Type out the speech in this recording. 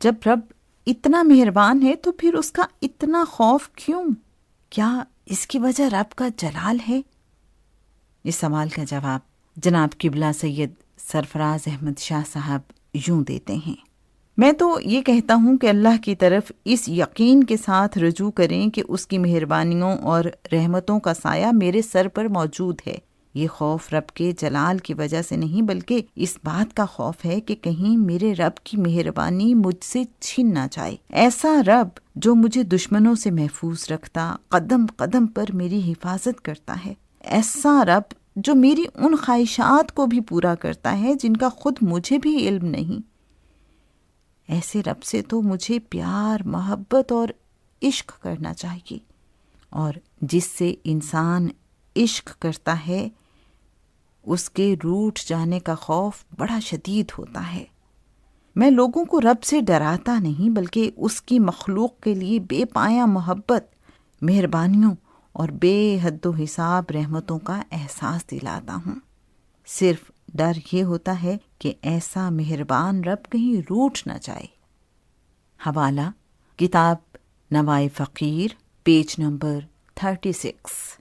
جب رب اتنا مہربان ہے تو پھر اس کا اتنا خوف کیوں؟ کیا اس کی وجہ رب کا جلال ہے؟ اس سوال کا جواب جناب قبلہ سید سرفراز احمد شاہ صاحب یوں دیتے ہیں۔ میں تو یہ کہتا ہوں کہ اللہ کی طرف اس یقین کے ساتھ رجوع کریں کہ اس کی مہربانیوں اور رحمتوں کا سایہ میرے سر پر موجود ہے۔ یہ خوف رب کے جلال کی وجہ سے نہیں بلکہ اس بات کا خوف ہے کہ کہیں میرے رب کی مہربانی مجھ سے چھن نہ جائے۔ ایسا رب جو مجھے دشمنوں سے محفوظ رکھتا، قدم قدم پر میری حفاظت کرتا ہے۔ ایسا رب جو میری ان خواہشات کو بھی پورا کرتا ہے جن کا خود مجھے بھی علم نہیں۔ ایسے رب سے تو مجھے پیار، محبت اور عشق کرنا چاہیے، اور جس سے انسان عشق کرتا ہے اس کے روٹھ جانے کا خوف بڑا شدید ہوتا ہے۔ میں لوگوں کو رب سے ڈراتا نہیں بلکہ اس کی مخلوق کے لیے بے پایاں محبت، مہربانیوں اور بے حد و حساب رحمتوں کا احساس دلاتا ہوں۔ صرف ڈر یہ ہوتا ہے کہ ایسا مہربان رب کہیں روٹھ نہ جائے۔ حوالہ کتاب نوائے فقیر، پیج نمبر 36۔